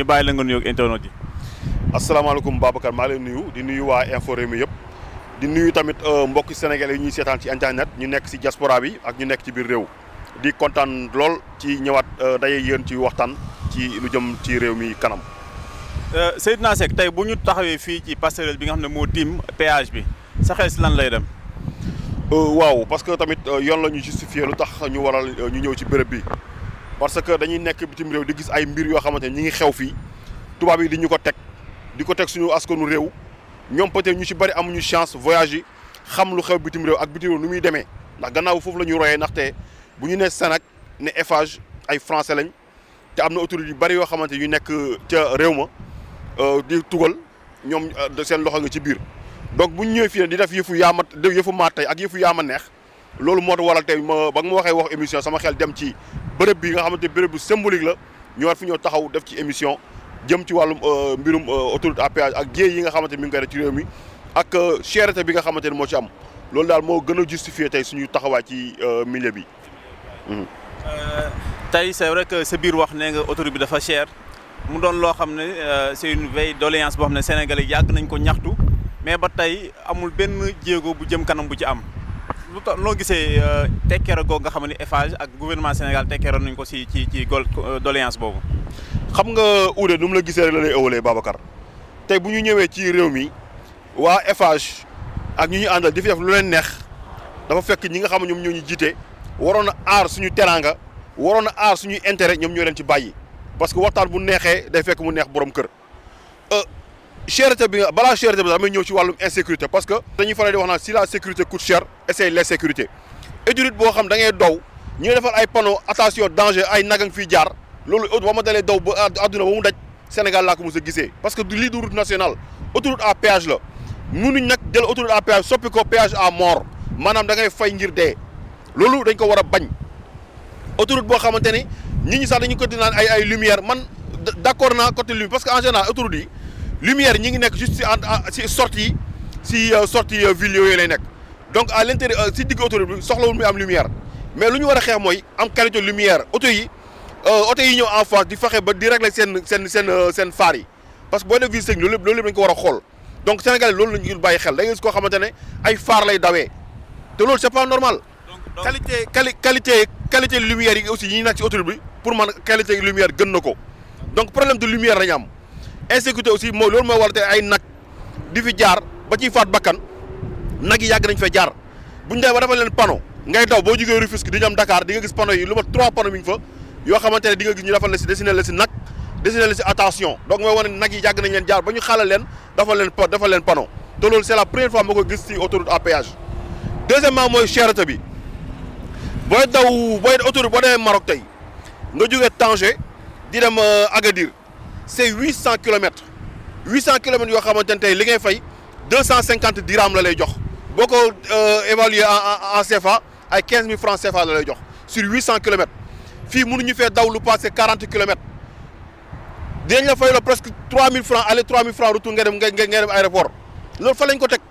ñu bàyyi la nga nuyoog internet yi. asalaamaaleykum Babacar maa ngi leen nuyu di nuyu waa Infos Rewmi yëpp di nuyu tamit mbokki sénégalais yi ñuy seetaan ci internet ñu nekk ci diaspora bi ak ñu nekk ci biir réew di kontaan lool ci ñëwaat daje yéen ci waxtaan ci lu jëm ci réew mi kanam. Seydina Seck tey bu ñu taxawee fii ci passerelle bi nga xam ne moo tiim péage bi sa xel si lan lay dem. waaw parce que tamit yoon la ñu justifier lu tax ñu waral ñu ñëw ci béréb bi parce que dañuy nekk bitim réew di gis ay mbir yoo xamante ne ñi ngi xew fii tubaab yi di ñu ko teg di ko teg suñu askanu réew ñoom peut-être ñu ci bari amuñu chance voyage yi xam lu xew bitim réew ak bitim réew nu muy demee ndax gannaaw foofu la ñu royee ndaxte bu ñu nee Sénac ne Eiffage ay français lañ te am na autorité yu bari yoo xamante ñu nekk ca réew ma di tugal ñoom seen loxo nga ci biir. donc bu ñu ñëwee fii di def yëfu maa tey ak yëfu yaama neex loolu moo tax waral tey ba nga ma waxee wax émission sama xel dem ci bërëb bi nga xamante bërëb bu symbolique la ñu war fi ñëw taxaw def ci émission jëm ci wàllum mbirum autoroute à péage ak jéey yi nga xamante mi ngi koy def ci réew mi ak cherté bi nga xamante ne moo ci am loolu daal moo gën a justifier tey suñu taxawaay ci milieu bi. tey c'est vrai que sa biir wax nee nga autoroute bi dafa cher mu doon loo xam ne c'est une veille doléance boo xam ne Sénégalais yàgg nañ ko ñaxtu. mais ba tey amul benn jéego bu jëm kanam bu ci am lu tax noo gisee tekkeero googu nga xam ne Eiffage ak gouvernement Sénégal tekkeeroon nañ ko ci doléance boobu. xam nga uude nu mu la gisee rek la lay ëwalee Babacar tey bu ñu ñëwee ci réew mi waa Eiffage ak ñu àndal di fi def lu leen neex dafa fekk ñi nga xam ne ñoom ñoo ñu jiite waroon a aar suñu teraanga waroon a aar suñuy intérêt ñoom ñoo leen ci bàyyi parce que waxtaan bu neexee day fekk mu neex borom kër. cherté bi nga balaa cherté bi damay ñëw ci wàllum insécurité parce que dañuy faral di wax naan si la sécurité coûte cher essaye l'insécurité autoroute boo xam da ngay daw ñu ngi defal ay panneaux attention danger ay naga nga fiy jaar loolu ba ma dalee daw ba àdduna ba mu daj Sénégal laa ko mos a gisee parce que lii du route nationale autoroute à péage la mënuñ nag jël autoroute à péage soppi ko péage à mort maanaam da ngay fay ngir dee loolu dañ ko war a bañ autoroute boo xamante ni nit ñi sax dañu ko di naan ay lumière man d'accord naa côté lumière parce que en général autoroute yi lumière ñi ngi nekk juste si sortie ville yooyu lay nekk donc à l'intérieur si digg autoroute bi soxlawul muy am lumière mais lu ñu war a xeex mooy am qualité lumière oto yi ñëw en face di fexe ba di régler seen phare yi parce que boo def visite loolu lépp dañ ko war a xool donc Sénégalais loolu la ñu bàyyi xel da ngay gis koo xamante ne ay phare lay dawee te loolu c'est pas normal. qualité lumière yi aussi yi nekk ci autoroute bi pour man qualité lumière gën na ko donc problème de lumière lañu am. insécurité aussi mooy loolu mooy waral te ay nag di fi jaar ba ciy faat bakkan nag yi yàgg nañ fay jaar bu ñu demee ba defal leen panneau ngay daw boo jógee Rufisque di dem Dakar di nga gis panneau yi lu ma 3 panneaux mi ngi fa yoo xamante ne di nga gis ñu defal la si dessiné la si nag dessiné la si attention donc mooy wane nag yi yàgg nañ leen jaar ba ñu xaalal leen defal leen panneau te loolu c'est la première fois moo ko gis ci autoroute à péage. deuxièmement mooy cherté bi booy autoroute boo demee Maroc tey nga jógee Tanger di dem Agadir. c'est 800 kilomètres yoo xamante ne tey li ngay fay 250 dirhams la lay jox boo ko évaluer en CFA ay 15 000 francs CFA la lay jox sur 800 kilomètres fii mënuñu fee daw lu passé 40 kilomètres dinañ la fay la presque 3000 francs aller 3000 francs retour nga dem aéroport loolu fa lañ ko teg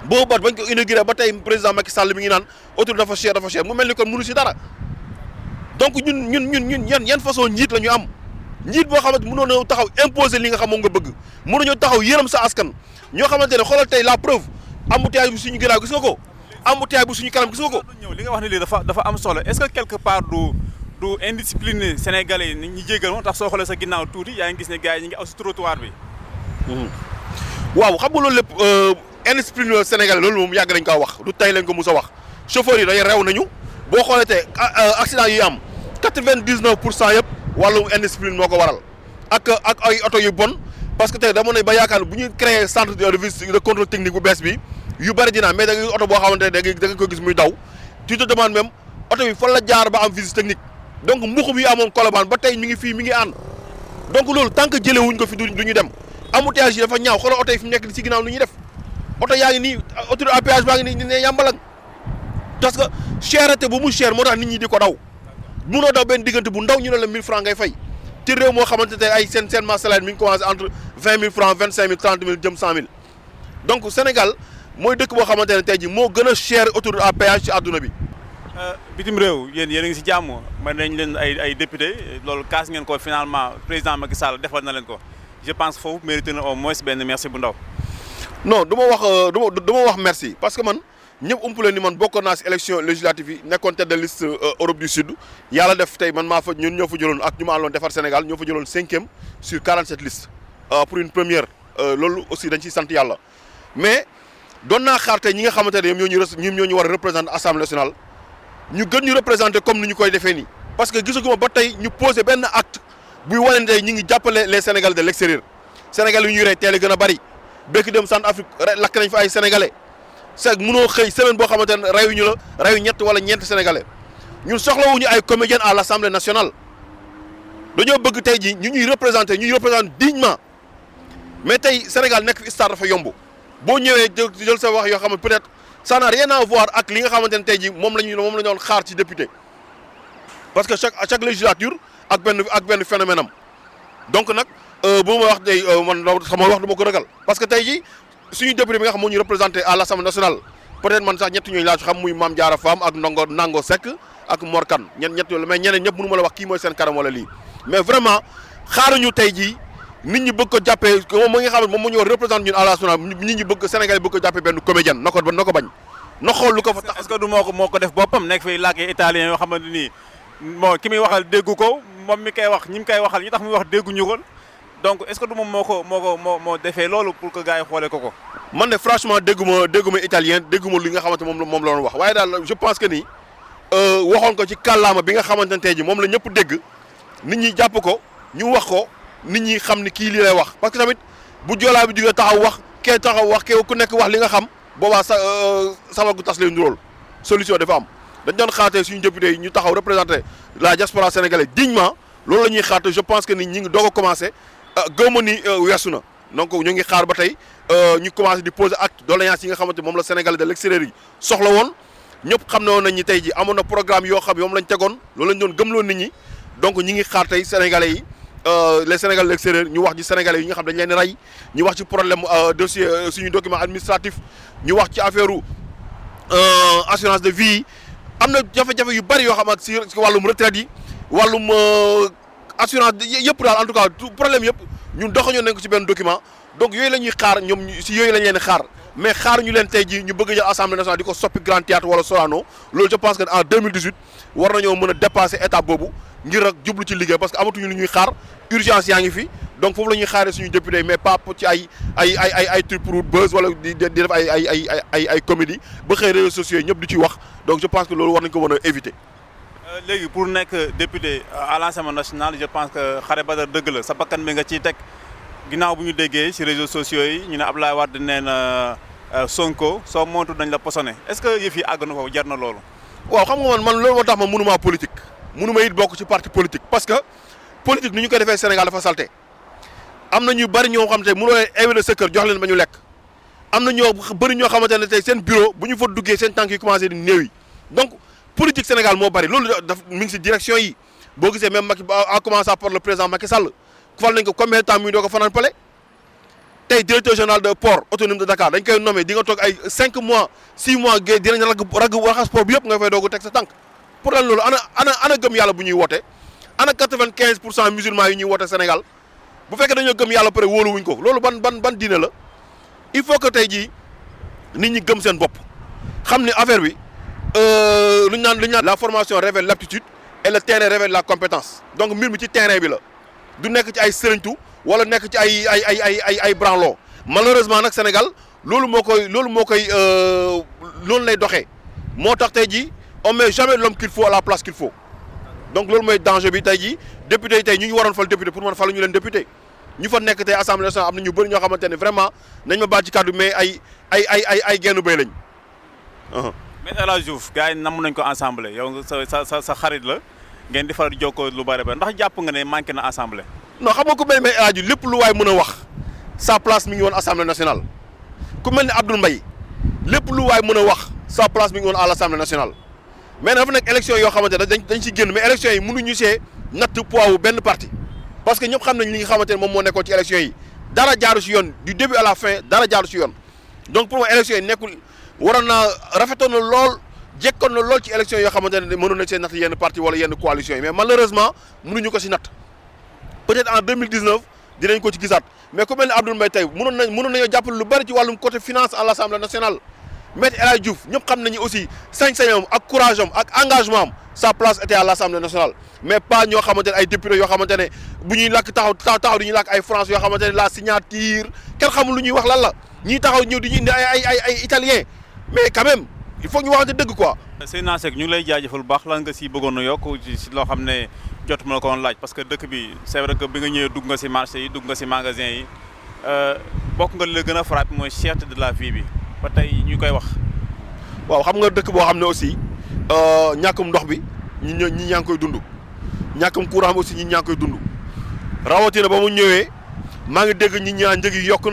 boobu bañ ko inauguré ba tey président Macky Sall mi ngi naan autoroute dafa cher mu mel ni kon mënu si dara donc ñun yan façon njiit la ñu am. njiit boo xamante mënoo na taxaw imposer li nga xam moom nga bëgg mënuñoo taxaw yërëm sa askan ñoo xamante ne xoolal tey la preuve embouteillage bu suñu ginnaaw gis nga ko embouteillage bu suñu kanam gis nga ko. li nga wax ne lii dafa am solo est-ce que quelque part du indiscipliné Sénégalais yi ñu jéggal moo tax soo xoolee sa ginnaaw tuuti yaa ngi gis ne gars yi ñu ngi aw si trottoir bi. waaw xam nga loolu lépp indiscipliné Sénégalais loolu moom yàgg nañ ko wax du tey lañ ko mus a wax chauffeurs yi day rew nañu boo xoolee tey accident yi am 99% yëpp. wàllu indiscipline moo ko waral ak ay oto yu bon parce que tey dama ne ba yaakaar ne bu ñu créé centre de contrôle technique bu bees bi yu bëri dina mais da nga oto boo xamante ne da nga ko gis muy daw tu te demandes même oto bi fan la jaar ba am visite technique donc mbuxum yi amoon Colobane ba tey mi ngi ànd donc loolu tant que jëlee wuñ ko fi du ñu dem embouteillage yi dafa ñaaw xoolal oto yi fi mu nekk ci ginnaaw lu ñuy def oto yaa ngi nii autoroute à péage baa ngi nii ne yàmbalang parce que cherté bu mu cher moo tax nit ñi di ko daw munoo daw benn diggante bu ndaw ñu ne la 1000 francs ngay fay ci réew moo xamante ne ay seen salaire mi ngi commencé entre 20 000 francs 25 000 30 000 jëm 100 000 donc Sénégal mooy dëkk boo xamante ne tey jii moo gën a cher autoroute à péage ci àdduna bi bitim réew yéen a ngi si jàmm mën nañ leen ay député loolu kaas ngeen ko finalement président Macky Sall defal na leen ko je pense foofu mérité na au moins benn merci bu ndaw. non du ma wax merci parce que man ñëpp umpale ni man bokkoon naa si élection législative yi nekkoon tête de liste Europe du Sud yàlla def tey man ñun ñoo fa jëloon ak ñu ma àndoon defar Sénégal ñoo fa jëloon 5e sur 47 listes pour une première loolu aussi dañ ciy sant yàlla mais doon naa xaar tey ñi nga xamante ne ñoom ñoo ñu war a représenter assemblée nationale ñu gën ñu représenter comme ni ñu koy defee nii. parce que gisaguma ba tey ñu posé benn acte buy wane ne tey ñu ngi jàppale les Sénégalais de l'extérieur Sénégal yu ñuy rey teel a gën a bari béykat dem Centrafrique lakk nañ fa ay sénégalais c'est mënoo xëy semaine boo xamante ne reyuñu la reyu ñett wala ñeent sénégalais ñun soxlawuñu ay comédiens à l'Assemblée nationale dañoo bëgg tey jii ñu ñuy représenter dignement mais tey Sénégal nekk fi star dafa yomb boo ñëwee jël sa wax yoo xam ne peut-être ça n'a rien à voir ak li nga xamante ne tey jii moom la ñu doon xaar ci député parce que chaque législature ak benn phénomène am donc nag bu ma wax tey man sama wax du ma ko ragal parce que tey jii suñu député bi nga xam moo ñu représenté à l'Assemblée nationale peut-être man sax ñett ñooñu laa ci xam muy Mame Diarra Fam ak Nango Seck ak Mor Kane ñett yooyu mais ñeneen ñëpp mënu ma la wax kii mooy seen kanam wala lii mais vraiment xaaruñu tey jii nit ñi bëgg ko jàppee moom nga xam ne moom moo ñu war représenté ñun à l'Assemblée nationale nit ñi bëgg Sénégal bëgg ko jàppee benn comédien na ko bañ na xool lu ko fa tax. est-ce que du moo ko def boppam nekk fay làkk italien yoo xamante ni bon ki muy waxal déggu ko moom mi koy wax ñi mu koy waxal ñi tax muy wax dégguñu ko donc est-ce que du moom moo defee loolu pour que gars yi xoolee ko. man de franchement dégguma italien dégguma li nga xamante moom la doon wax waaye daal je pense que ni waxoon ko ci kàllaama bi nga xamante ne tey jii moom la ñëpp dégg nit ñi jàpp ko ñu wax ko nit ñi xam ni kii lii lay wax parce que tamit bu joolaa bi jógee taxaw wax kee taxaw wax kee ku nekk wax li nga xam boobaa sama gu tas lay ndurool solution dafa am dañ doon xaatee suñu député yi ñu taxaw représenter la diaspora sénégalaise dignement loolu la ñuy xaate je pense que ni ñi ngi doog a commencé gëwma ni weesu na donc ñu ngi xaar ba tey ñu commencé di poser acte doléance yi nga xamante moom la Sénégalais de l'extérieur yi soxla woon ñëpp xam ne woon nañ ñi tey ji amoon na programme yoo xam yoom lañ tegoon loolu lañ doon gëmloo nit ñi donc ñi ngi xaar tey Sénégalais yi les Sénégalais de l'extérieur ñu wax ci Sénégalais yi nga xam dañ leen rey ñu wax ci problème dossier suñu document administratif ñu wax ci affaire assurance de vie yi am na jafe-jafe yu bari yoo xam ak si wàllum retraite yi wàllum assurance yëpp daal en tout cas problème yëpp ñun doxañoo nañ ko ci benn document donc yooyu la ñuy xaar ñoom si yooyu lañ leen xaar mais xaar ñu leen tey jii ñu bëgg a jël assemblée nationale di ko soppi Grand Théâtre wala Sorano loolu je pense que en 2018 war nañoo mën a dépasser étape boobu ngir rek jublu ci liggéey parce que amatuñu lu ñuy xaar urgence yaa ngi fi donc foofu la ñuy xaaree suñu député mais pas ci ay truc pour buzz wala di def ay comédie ba xëy réseaux sociaux yi ñëpp di ci wax donc je pense que loolu war nañ ko mën a éviter. léegi pour nekk député à l'Assemblée nationale je pense que xare Badar dëgg la sa bakkan bi nga ciy teg ginnaaw bu ñu déggee ci réseaux sociaux yi ñu ne Abdoulaye Wade nee na Sonko soo montu dañ la posone est-ce que yëf yi àgg na foofu jar na loolu. waaw xam nga man loolu moo tax ma mënuma politique mënuma it bokk ci parti politique parce que politique ni ñu ko defee Sénégal dafa salté am na ñu bari ñoo xam te mënoo leen invité sa kër jox leen ba ñu lekk am na ñoo bari ñoo xamante ne tey seen bureau bu ñu fa duggee seen tànk yi commencé di néew yi donc politique Sénégal moo bari loolu daf mi ngi si direction yi boo gisee même Macky a commencé par le président Macky Sall fal nañ ko combien de temps muy doo ko fanaan pale tey directeur général de port autonome de Dakar dañ koy nommé di nga toog ay 5 mois 6 mois géej dinañ raxas port bi yëpp nga fay doog a teg sa tànk pour lan loolu ana gëm yàlla bu ñuy woote ana 95% musulmans yi ñuy woote Sénégal bu fekkee dañoo gëm yàlla pare wóolu wuñ ko loolu ban diine la il faut que tey jii nit ñi gëm seen bopp xam ni affaire bi lu ñu naan la formation révèle l'aptitude et le terrain révèle la compétence donc mbir mi ci terrain bi la du nekk ci ay sëriñtu wala nekk ci ay branlon malheureusement nag Sénégal loolu moo koy loolu lay doxee moo tax tey jii on met jamais l'homme qu'il faut à la place qu'il faut donc loolu mooy danger bi tey jii député yi tey ñu waroon fal député pour man falu ñu leen député ñu fa nekk tey assemblée nationale am na ñu bëri ñoo xamante ne vraiment nañ ma baal ci kàddu mais ay genn béy lañ. mais El Hadj Diouf gars yi namm nañ ko assemblée yow sa xarit la ngeen di faral di jokkoo lu bari ba ndax jàpp nga ne manqué na assemblée. non xam nga ku mel ne El Hadj lépp lu waay mën a wax sa place mi ngi woon assemblée nationale ku mel ne Abdoul Mbaye lépp lu waay mën a wax sa place mi ngi woon à l'assemblée nationale mais dafa nekk élection yoo xamante ne dañ ci génn mais élection yi mënuñu see natt poids wu benn parti parce que ñëpp xam nañ li nga xamante ne moom moo nekkoon ci élection yi dara jaaru si yoon du début à la fin dara jaaru si yoon donc pour moi élection yi nekkul waroon naa rafetoon na lool jekkoon na lool ci élection yoo xamante ne mënoon nañ see natt yenn parti wala yenn coalition yi mais malheureusement mënuñu ko si natt peut-être en 2019 dinañ ko ci gisaat mais ku mel ne Abdoul Mbaye tey mënoon nañoo jàppale lu bari ci wàllum côté finance à l'Assemblée nationale. Maître El Hadji Diouf ñëpp xam nañu aussi sañ-sañam ak courage am ak engagement am sa place était à l'Assemblée nationale mais pas ñoo xamante ne ay députés yoo xamante ne bu ñuy làkk taxaw du ñuy làkk ay France yoo xamante ne la signature kenn xamul lu ñuy wax lan la ñii taxaw ñëw di ñu indi ay italien mais quand même il faut ñu waxante dëgg quoi. Seydina Seck ñu ngi lay jaajëfal bu baax lan nga si bëggoon a yokk si loo xam ne jotuma la ko woon laaj parce que dëkk bi c'est vrai que bi nga ñëwee dugg nga si marché yi dugg nga si magasin yi bokk nga li la gën a frappé mooy cherté de la vie bi ba tey ñu koy wax. waaw xam nga dëkk boo xam ne aussi ñàkkum ndox bi ñi ñaa ngi koy dund ñàkkum courant bi aussi ñi ñaa ngi koy dund rawatina ba mu ñëwee maa ngi dégg ñi ñaa njëg yi yokk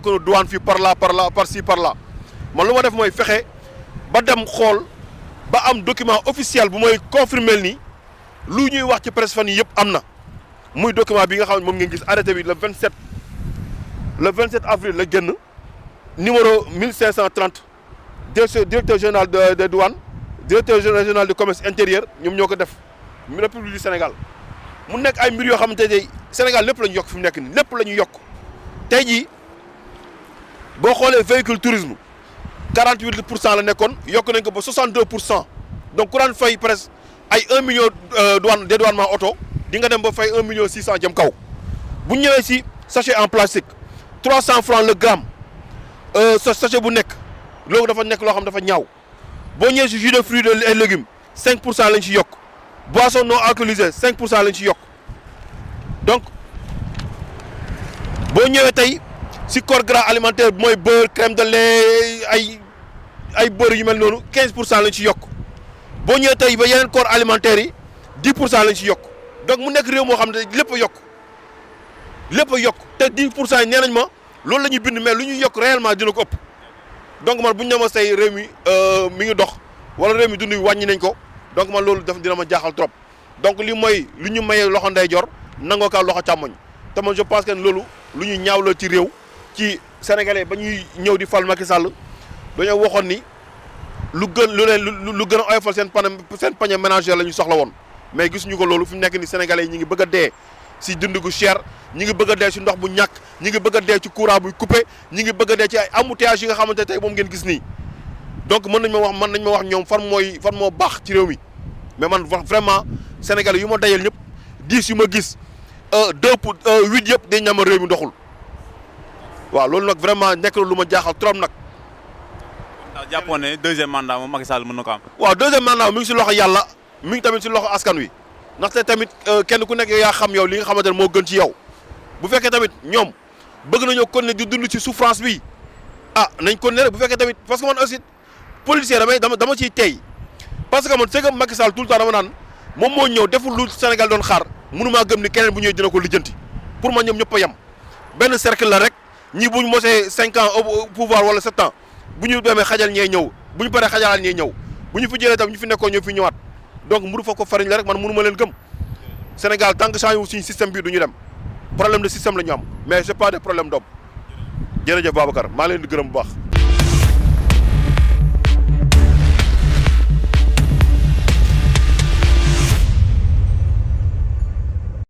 na douane fii par là par ci par là man lu ma def mooy fexe ba dem xool ba am document officiel bu mooy confirmer ni lu ñuy wax ci presse fan yi yëpp am na muy document bi nga xam ne moom ngeen gis arrêté bi le 27 avril la génn numéro 1530 directeur général de douane directeur régional du commerce intérieur ñoom ñoo ko def République du Sénégal mu nekk ay mbir yoo xamante ne Sénégal lépp la ñu yokk fi mu nekk nii lépp la ñu yokk tey jii boo xoolee véhicule tourisme 48% la nekkoon yokk nañ ko ba 62% donc ku daan fay presque ay 1 million dédouanement auto di nga dem ba fay 1 million 600 jëm kaw bu ñu ñëwee si sachet en plastique 300 francs le gramme sachet bu nekk. loolu dafa nekk loo xam dafa ñaaw boo ñëwee si jus de fruits et légumes 5% lañ ci yokk boisson non alcoolisée 5% lañ ci yokk donc boo ñëwee tey si corps gras alimentaire bi mooy beurre crème de lait ay beurre yu mel noonu 15% lañ ci yokk boo ñëwee tey ba yeneen corps alimentaire yi 10% lañ ci yokk donc mu nekk réew moo xam ne lépp a yokk te 10% yi nee nañ ma loolu la ñuy bind mais lu ñuy yokk réellement dina ko ëpp. donc man bu ñu demoon say réew mi mi ngi dox wala réew mi dund wàññi nañ ko donc man loolu dina ma jaaxal trop donc li mooy lu ñu mayee loxo ndeyjoor nangoo kaa loxo càmmoñ te man je pense que loolu lu ñu ñaaw la ci réew ci sénégalais ba ñuy ñëw di fal Macky Sall dañoo waxoon ni lu gën a oyofal seen panier ménagère la ñu soxla woon mais gisuñu ko loolu fi mu nekk ni sénégalais yi ñu ngi bëgg a dee si dund gu cher ñi ngi bëgg a dee ci ndox bu ñàkk ñi ngi bëgg a dee ci courant buy coupé ñi ngi bëgg a dee ci ay embouteillage yi nga xamante tey moom ngeen gis nii donc mën nañ ma wax ñoom fan moo baax ci réew mi mais man vraiment sénégalais yu ma dajal ñëpp 10 yu ma gis 8 yëpp dañ ñama réew mi doxul waaw loolu nag vraiment nekk lu ma jaaxal trop nag. ndax jàppoon ne deuxième mandat moom Macky Sall mën na ko am. waaw deuxième mandat mi ngi si loxo yàlla mi ngi tamit si loxo askan wi ndaxte tamit kenn ku nekk yow yaa xam yow li nga xamante ne moo gën ci yow. bu fekkee tamit ñoom bëgg nañoo continuer di dund ci souffrance bi nañ continuer rek bu fekkee tamit parce que man aussi politicien dama ciy tey parce que man c'est que Macky Sall tout le temps dama naan moom moo ñëw deful lu Sénégal doon xaar mënumaa gëm ni keneen bu ñëwee dina ko lijjanti pour ma ñoom ñëpp a yem benn cercle la rek ñii bu ñu mosee 5 ans au pouvoir wala 7 ans bu ñu demee xajal ñee ñëw bu ñu paree xajalaat ñee ñëw bu ñu fi jëlee tam ñu fi nekkoon ñoo fi ñëwaat donc mburu fa ko fariñ la rek man mënu ma leen gëm Sénégal tant que changé wu suñu système bii du ñu dem problème de système la ñu am mais c'est pas des problèmes d'homme jërëjëf Babacar maa leen di gërëm bu baax.